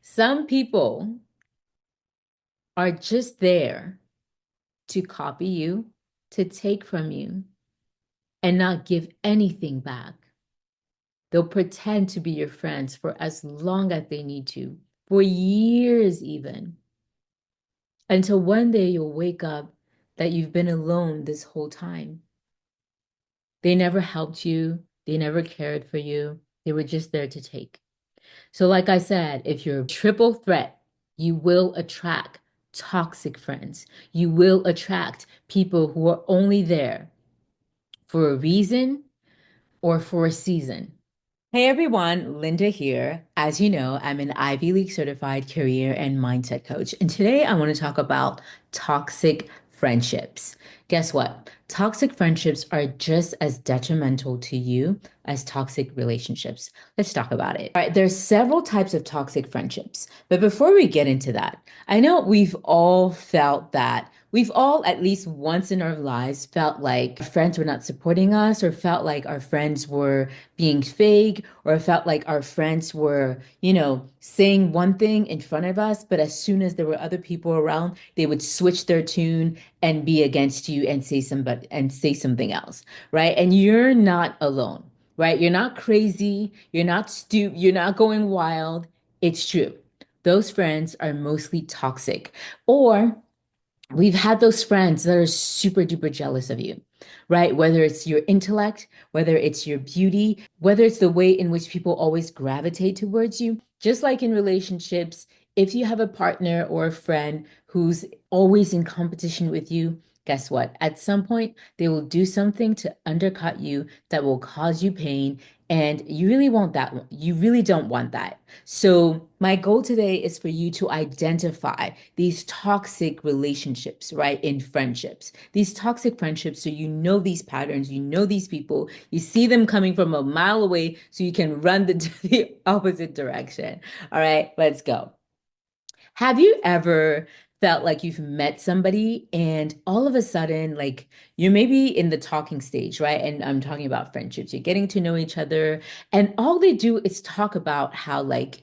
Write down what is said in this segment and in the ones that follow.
Some people are just there to copy you, to take from you, and not give anything back. They'll pretend to be your friends for as long as they need to, for years even, until one day you'll wake up that you've been alone this whole time. They never helped you, they never cared for you, they were just there to take. So, like I said, if you're a triple threat, you will attract toxic friends. You will attract people who are only there for a reason or for a season. Hey everyone, Linda here. As you know, I'm an Ivy League certified career and mindset coach. And today I want to talk about toxic friendships. Guess what? Toxic friendships are just as detrimental to you as toxic relationships. Let's talk about it. All right, there's several types of toxic friendships. But before we get into that, I know we've all felt that. We've all, at least once in our lives, felt like friends were not supporting us or felt like our friends were being fake or felt like our friends were, saying one thing in front of us, but as soon as there were other people around, they would switch their tune and be against you and say something else, right? And you're not alone, right? You're not crazy, you're not stupid, you're not going wild. It's true. Those friends are mostly toxic. Or we've had those friends that are super duper jealous of you, right? Whether it's your intellect, whether it's your beauty, whether it's the way in which people always gravitate towards you. Just like in relationships, if you have a partner or a friend who's always in competition with you, guess what? At some point, they will do something to undercut you that will cause you pain. And you really want that. You really don't want that. So, my goal today is for you to identify these toxic relationships, right? In friendships, these toxic friendships. So, you know these patterns, you know these people, you see them coming from a mile away, so you can run the opposite direction. All right, let's go. Have you ever felt like you've met somebody and all of a sudden, like you're maybe in the talking stage, right? And I'm talking about friendships. You're getting to know each other, and all they do is talk about how like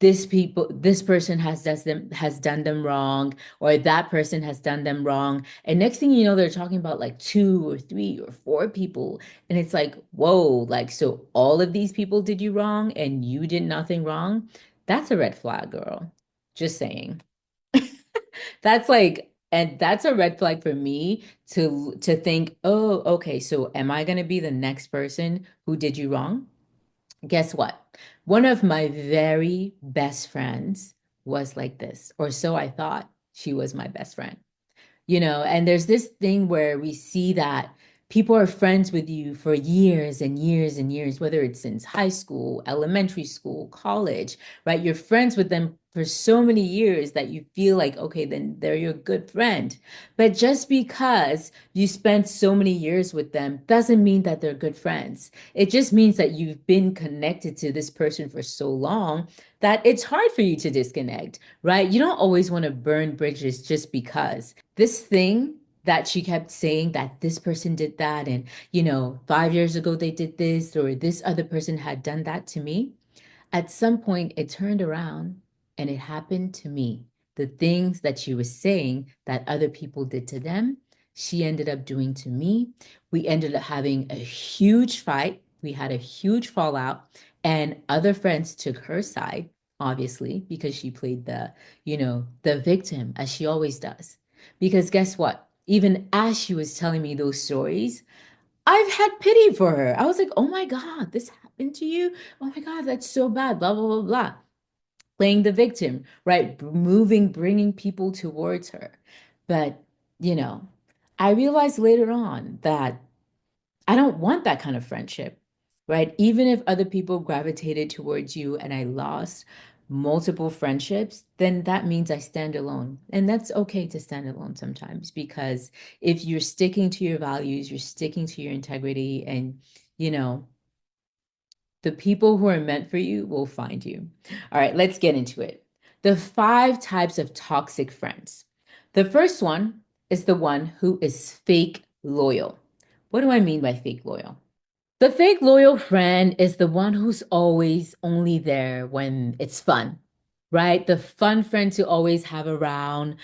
this person has done them wrong, or that person has done them wrong. And next thing you know, they're talking about like two or three or four people. And it's like, whoa, like so all of these people did you wrong and you did nothing wrong. That's a red flag, girl. Just saying. And that's a red flag for me to think, oh, okay, so am I gonna be the next person who did you wrong? Guess what? One of my very best friends was like this, or so I thought. She was my best friend. And there's this thing where we see that people are friends with you for years and years and years, whether it's since high school, elementary school, college, right? You're friends with them for so many years that you feel like, okay, then they're your good friend. But just because you spent so many years with them doesn't mean that they're good friends. It just means that you've been connected to this person for so long that it's hard for you to disconnect, right? You don't always want to burn bridges just because. This thing that she kept saying that this person did that, and 5 years ago they did this, or this other person had done that to me. At some point, it turned around and it happened to me. The things that she was saying that other people did to them, she ended up doing to me. We ended up having a huge fight. We had a huge fallout, and other friends took her side, obviously, because she played the victim, as she always does. Because guess what? Even as she was telling me those stories, I've had pity for her. I was like, oh my God, this happened to you? Oh my God, that's so bad, blah, blah, blah, blah. Playing the victim, right? Bringing people towards her. But, you know, I realized later on that I don't want that kind of friendship, right? Even if other people gravitated towards you and I lost multiple friendships, then that means I stand alone. And that's okay to stand alone sometimes because if you're sticking to your values, you're sticking to your integrity, and, you know, the people who are meant for you will find you. All right, let's get into it. The five types of toxic friends. The first one is the one who is fake loyal. What do I mean by fake loyal? The fake loyal friend is the one who's always only there when it's fun, right? The fun friend to always have around.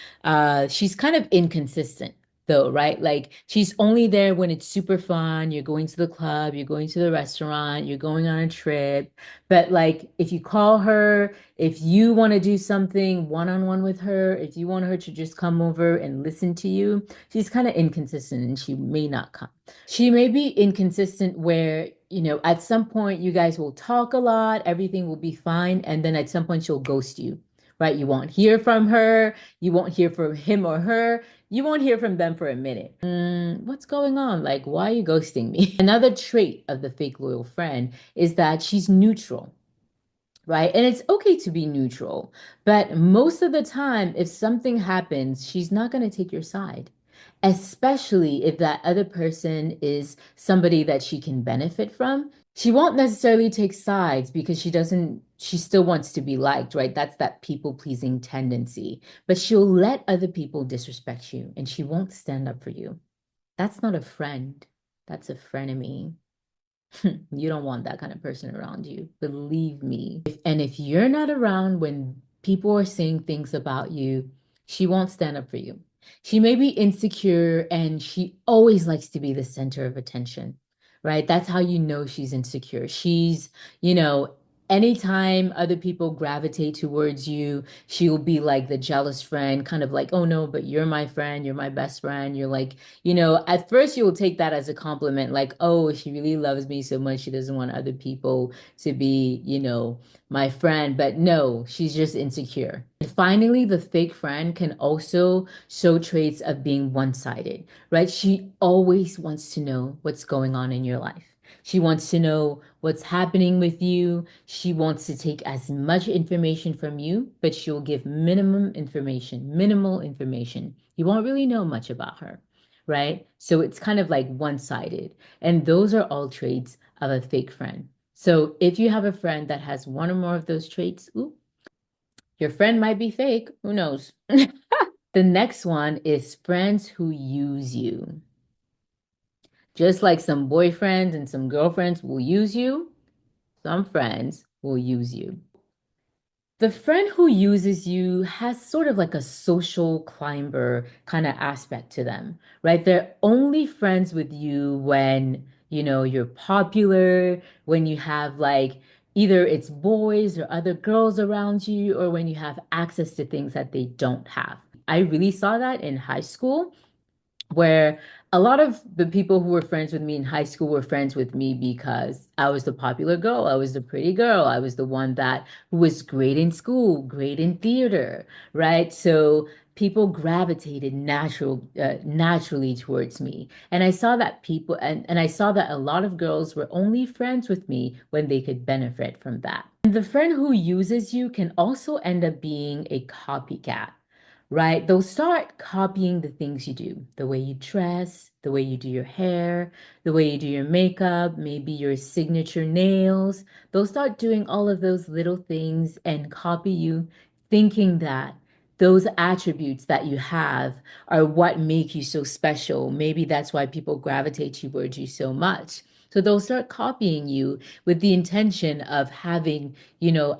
She's kind of inconsistent though, right? Like she's only there when it's super fun. You're going to the club, you're going to the restaurant, you're going on a trip. But like if you call her, if you want to do something one-on-one with her, if you want her to just come over and listen to you, she's kind of inconsistent and she may not come. She may be inconsistent where, at some point you guys will talk a lot, everything will be fine, and then at some point she'll ghost you, right? You won't hear from her, you won't hear from him or her, you won't hear from them for a minute. What's going on? Like, why are you ghosting me? Another trait of the fake loyal friend is that she's neutral, right? And it's okay to be neutral, but most of the time, if something happens, she's not going to take your side, especially if that other person is somebody that she can benefit from. She won't necessarily take sides because she still wants to be liked, right? That's that people-pleasing tendency. But she'll let other people disrespect you and she won't stand up for you. That's not a friend. That's a frenemy. You don't want that kind of person around you. Believe me. And if you're not around when people are saying things about you, she won't stand up for you. She may be insecure and she always likes to be the center of attention, right? That's how you know she's insecure. You know, anytime other people gravitate towards you, she'll be like the jealous friend, kind of like, oh no, but you're my friend, you're my best friend. You're like, at first you will take that as a compliment, like, oh, she really loves me so much, she doesn't want other people to be, my friend. But no, she's just insecure. And finally, the fake friend can also show traits of being one-sided, right? She always wants to know what's going on in your life. She wants to know what's happening with you. She wants to take as much information from you, but she'll give minimum information, minimal information. You won't really know much about her, right? So it's kind of like one-sided. And those are all traits of a fake friend. So if you have a friend that has one or more of those traits, ooh, your friend might be fake. Who knows? The next one is friends who use you. Just like some boyfriends and some girlfriends will use you, some friends will use you. The friend who uses you has sort of like a social climber kind of aspect to them, right? They're only friends with you when, you're popular, when you have like either it's boys or other girls around you, or when you have access to things that they don't have. I really saw that in high school where a lot of the people who were friends with me in high school were friends with me because I was the popular girl, I was the pretty girl, I was the one that who was great in school, great in theater, right? So people gravitated naturally towards me. And I saw that and I saw that a lot of girls were only friends with me when they could benefit from that. And the friend who uses you can also end up being a copycat, right? They'll start copying the things you do, the way you dress, the way you do your hair, the way you do your makeup, maybe your signature nails. They'll start doing all of those little things and copy you, thinking that those attributes that you have are what make you so special. Maybe that's why people gravitate towards you so much. So they'll start copying you with the intention of having,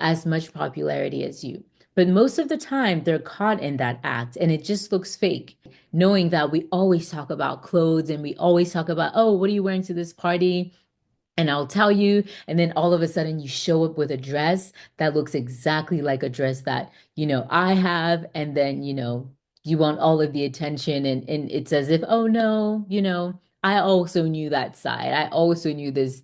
as much popularity as you. But most of the time, they're caught in that act and it just looks fake. Knowing that we always talk about clothes and we always talk about, oh, what are you wearing to this party? And I'll tell you, and then all of a sudden you show up with a dress that looks exactly like a dress that, I have. And then, you want all of the attention and it's as if, oh no, I also knew that side. I also knew this,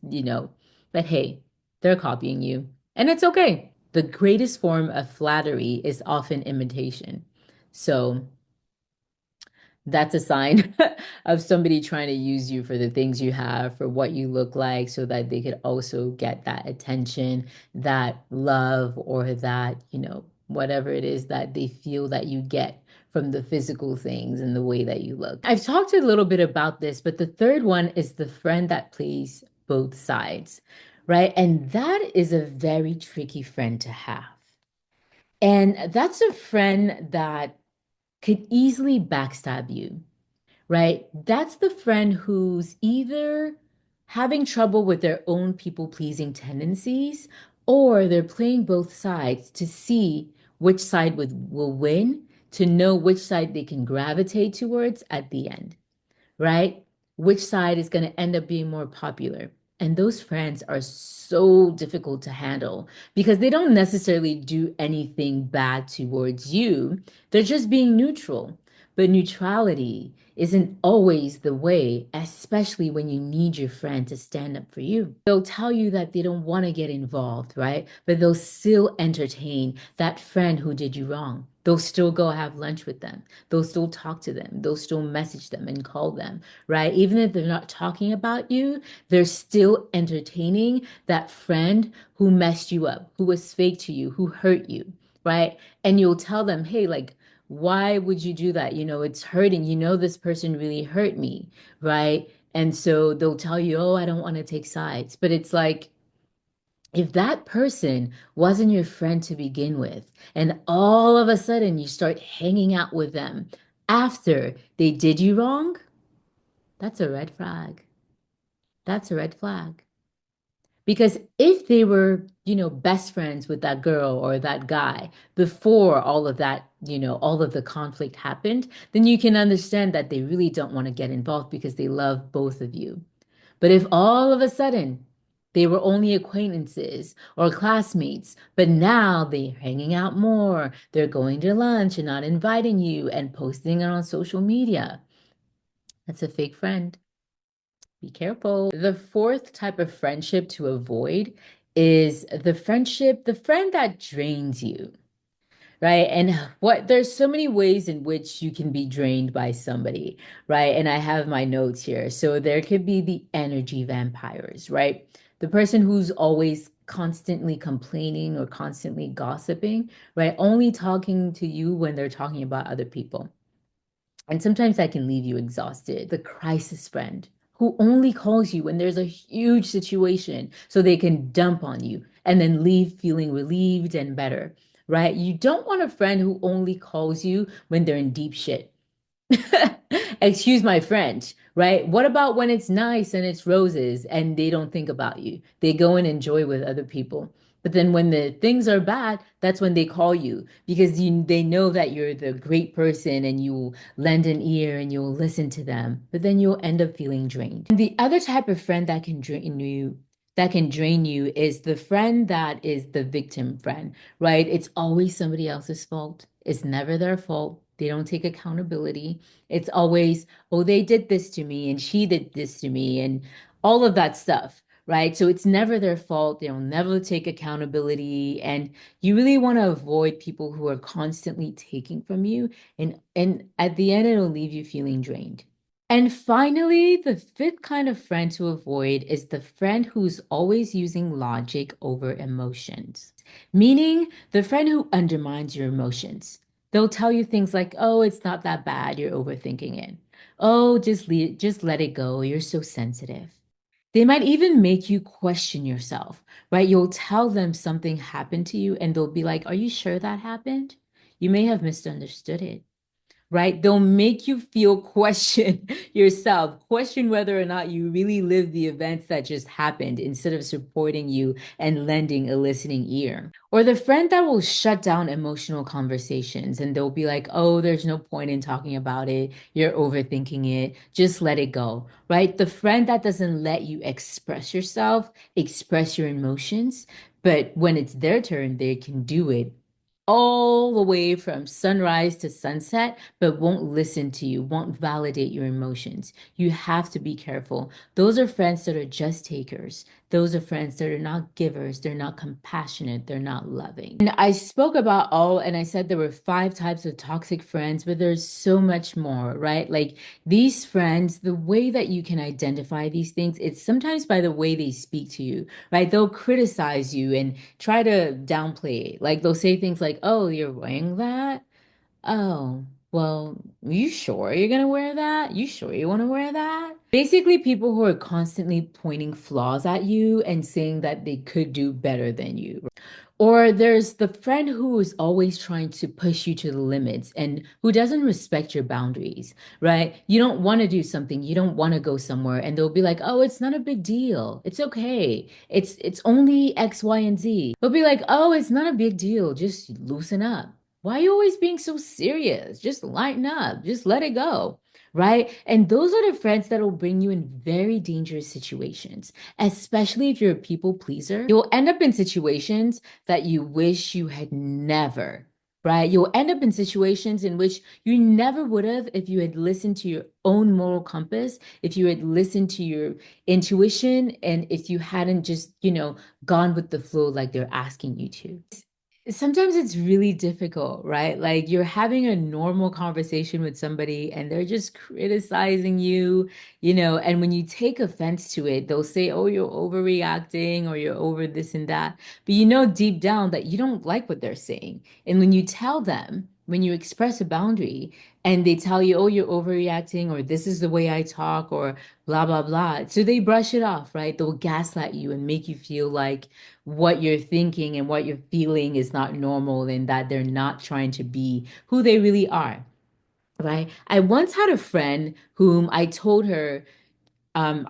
but hey, they're copying you. And it's okay. The greatest form of flattery is often imitation. So that's a sign of somebody trying to use you for the things you have, for what you look like, so that they could also get that attention, that love, or that, whatever it is that they feel that you get from the physical things and the way that you look. I've talked a little bit about this, but the third one is the friend that plays both sides, right? And that is a very tricky friend to have. And that's a friend that could easily backstab you, right? That's the friend who's either having trouble with their own people-pleasing tendencies or they're playing both sides to see which side will win, to know which side they can gravitate towards at the end, right? Which side is going to end up being more popular. And those friends are so difficult to handle because they don't necessarily do anything bad towards you. They're just being neutral. But neutrality isn't always the way, especially when you need your friend to stand up for you. They'll tell you that they don't want to get involved, right? But they'll still entertain that friend who did you wrong. They'll still go have lunch with them. They'll still talk to them. They'll still message them and call them, right? Even if they're not talking about you, they're still entertaining that friend who messed you up, who was fake to you, who hurt you, right? And you'll tell them, hey, like, why would you do that? You know, it's hurting. You know, this person really hurt me, right? And so they'll tell you, oh, I don't want to take sides. But it's like, if that person wasn't your friend to begin with, and all of a sudden you start hanging out with them after they did you wrong, that's a red flag. That's a red flag. Because if they were, best friends with that girl or that guy before all of that, all of the conflict happened, then you can understand that they really don't want to get involved because they love both of you. But if all of a sudden they were only acquaintances or classmates, but now they're hanging out more, they're going to lunch and not inviting you and posting it on social media, that's a fake friend. Be careful. The fourth type of friendship to avoid is the friend that drains you, right? And there's so many ways in which you can be drained by somebody, right? And I have my notes here. So there could be the energy vampires, right? The person who's always constantly complaining or constantly gossiping, right? Only talking to you when they're talking about other people. And sometimes that can leave you exhausted. The crisis friend who only calls you when there's a huge situation so they can dump on you and then leave feeling relieved and better, right? You don't want a friend who only calls you when they're in deep shit. Excuse my French, right? What about when it's nice and it's roses and they don't think about you? They go and enjoy with other people. But then when the things are bad, that's when they call you because they know that you're the great person and you'll lend an ear and you'll listen to them. But then you'll end up feeling drained. And the other type of friend that can drain you is the friend that is the victim friend, right? It's always somebody else's fault. It's never their fault. They don't take accountability. It's always, oh, they did this to me and she did this to me and all of that stuff, right? So it's never their fault. They'll never take accountability. And you really want to avoid people who are constantly taking from you. And at the end, it'll leave you feeling drained. And finally, the fifth kind of friend to avoid is the friend who's always using logic over emotions, meaning the friend who undermines your emotions. They'll tell you things like, "Oh, it's not that bad, you're overthinking it. Oh, just let it go, you're so sensitive." They might even make you question yourself, right? You'll tell them something happened to you and they'll be like, "Are you sure that happened? You may have misunderstood it." Right? They'll make you feel question yourself, question whether or not you really lived the events that just happened instead of supporting you and lending a listening ear. Or the friend that will shut down emotional conversations and they'll be like, oh, there's no point in talking about it. You're overthinking it. Just let it go, right? The friend that doesn't let you express yourself, express your emotions, but when it's their turn, they can do it all the way from sunrise to sunset, but won't listen to you, won't validate your emotions. You have to be careful. Those are friends that are just takers. Those are friends that are not givers. They're not compassionate. They're not loving. And I spoke about and I said there were five types of toxic friends, but there's so much more, right? Like these friends, the way that you can identify these things, it's sometimes by the way they speak to you, right? They'll criticize you and try to downplay it. Like they'll say things like, "Oh, you're wearing that? Oh, well, you sure you're gonna wear that? You sure you want to wear that?" Basically, people who are constantly pointing flaws at you and saying that they could do better than you. Or there's the friend who is always trying to push you to the limits and who doesn't respect your boundaries, right? You don't want to do something, you don't want to go somewhere, and they'll be like, "Oh, it's not a big deal. It's okay. It's only X, Y, and Z." They'll be like, "Oh, it's not a big deal. Just loosen up. Why are you always being so serious? Just lighten up. Just let it go." Right? And those are the friends that will bring you in very dangerous situations, especially if you're a people pleaser. You'll end up in situations that you wish you had never, right? You'll end up in situations in which you never would have if you had listened to your own moral compass, if you had listened to your intuition, and if you hadn't just, gone with the flow like they're asking you to. Sometimes it's really difficult, right? Like you're having a normal conversation with somebody and they're just criticizing you, and when you take offense to it, they'll say, "Oh, you're overreacting or you're over this and that." But you know deep down that you don't like what they're saying. And when you tell them, when you express a boundary and they tell you, "Oh, you're overreacting," or "This is the way I talk," or blah, blah, blah. So they brush it off, right? They'll gaslight you and make you feel like what you're thinking and what you're feeling is not normal and that they're not trying to be who they really are, right? I once had a friend whom I told her, how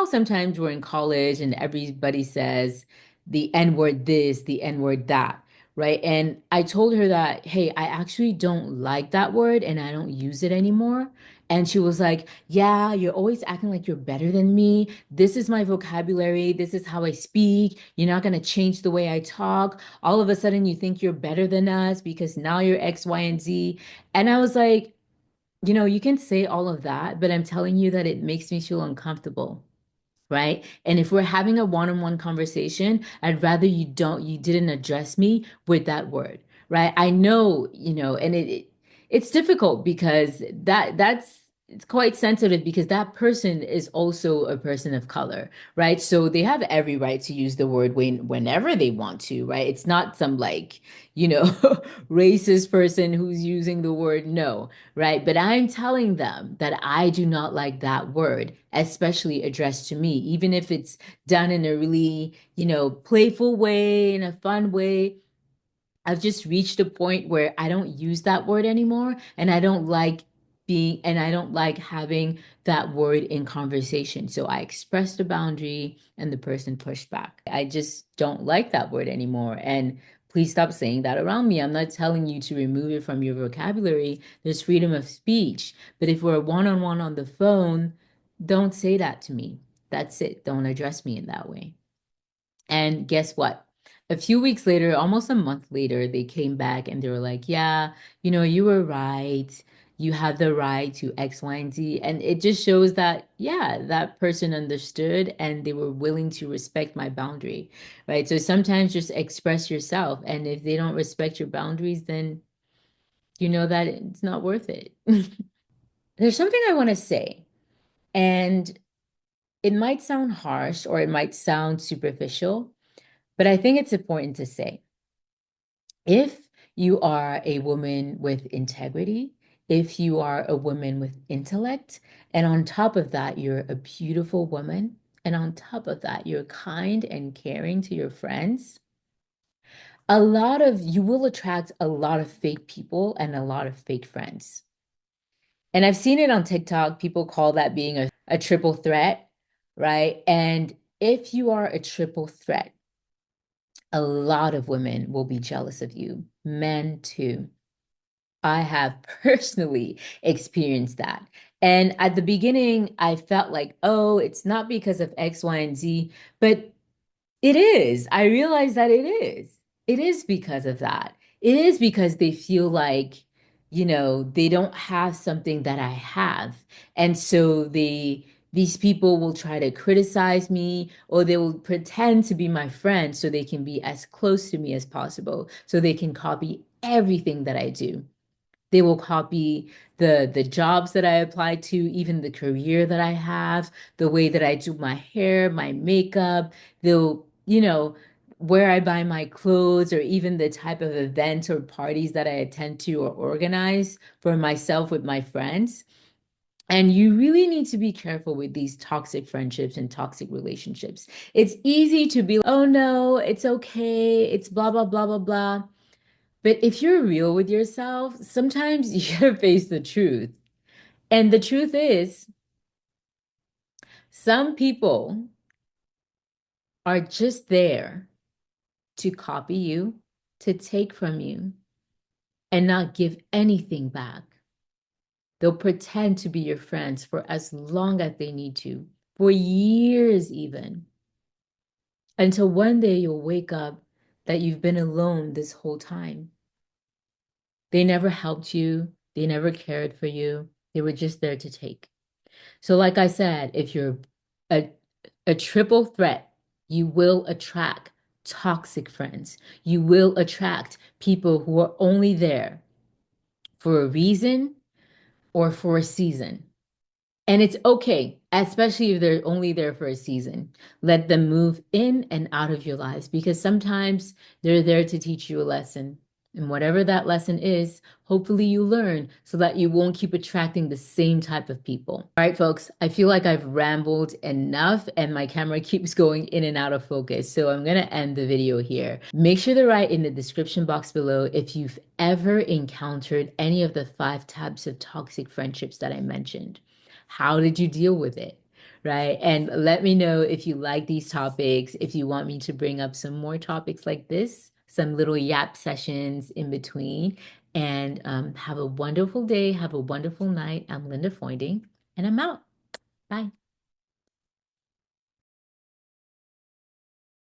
sometimes we're in college and everybody says the N word this, the N word that, right? And I told her that, hey, I actually don't like that word and I don't use it anymore. And she was like, "Yeah, you're always acting like you're better than me. This is my vocabulary. This is how I speak. You're not going to change the way I talk. All of a sudden, you think you're better than us because now you're X, Y, and Z." And I was like, you can say all of that, but I'm telling you that it makes me feel uncomfortable, right? And if we're having a one-on-one conversation, I'd rather you didn't address me with that word, right? I know, and it's difficult because it's quite sensitive because that person is also a person of color, right? So they have every right to use the word whenever they want to, right? It's not some like, racist person who's using the word no, right? But I'm telling them that I do not like that word, especially addressed to me, even if it's done in a really, playful way, in a fun way. I've just reached a point where I don't use that word anymore, and I don't like having that word in conversation. So I expressed a boundary and the person pushed back. I just don't like that word anymore. And please stop saying that around me. I'm not telling you to remove it from your vocabulary. There's freedom of speech. But if we're one-on-one on the phone, don't say that to me. That's it. Don't address me in that way. And guess what? A few weeks later, almost a month later, they came back and they were like, "Yeah, you were right. You have the right to X, Y, and Z." And it just shows that, yeah, that person understood and they were willing to respect my boundary, right? So sometimes just express yourself. And if they don't respect your boundaries, then you know that it's not worth it. There's something I want to say, and it might sound harsh or it might sound superficial, but I think it's important to say. If you are a woman with integrity, if you are a woman with intellect, and on top of that, you're a beautiful woman, and on top of that, you're kind and caring to your friends, you will attract a lot of fake people and a lot of fake friends. And I've seen it on TikTok. People call that being a triple threat, right? And if you are a triple threat, a lot of women will be jealous of you, men too. I have personally experienced that. And at the beginning, I felt like, oh, it's not because of X, Y, and Z, but it is. I realize that it is. It is because of that. It is because they feel like, they don't have something that I have. And so these people will try to criticize me or they will pretend to be my friend so they can be as close to me as possible, so they can copy everything that I do. They will copy the jobs that I apply to, even the career that I have, the way that I do my hair, my makeup. They'll, where I buy my clothes or even the type of events or parties that I attend to or organize for myself with my friends. And you really need to be careful with these toxic friendships and toxic relationships. It's easy to be, oh no, it's okay, it's blah, blah, blah, blah, blah. But if you're real with yourself, sometimes you gotta face the truth. And the truth is, some people are just there to copy you, to take from you, and not give anything back. They'll pretend to be your friends for as long as they need to, for years even, until one day you'll wake up that you've been alone this whole time. They never helped you, they never cared for you, they were just there to take. So, like I said, if you're a, a triple threat, you will attract toxic friends. You will attract people who are only there for a reason or for a season. And it's okay, especially if they're only there for a season. Let them move in and out of your lives because sometimes they're there to teach you a lesson. And whatever that lesson is, hopefully you learn so that you won't keep attracting the same type of people. All right, folks, I feel like I've rambled enough and my camera keeps going in and out of focus. So I'm going to end the video here. Make sure to write in the description box below if you've ever encountered any of the 5 types of toxic friendships that I mentioned. How did you deal with it? Right. And let me know if you like these topics, if you want me to bring up some more topics like this, some little yap sessions in between. And have a wonderful day. Have a wonderful night. I'm Linda Foinding, and I'm out. Bye.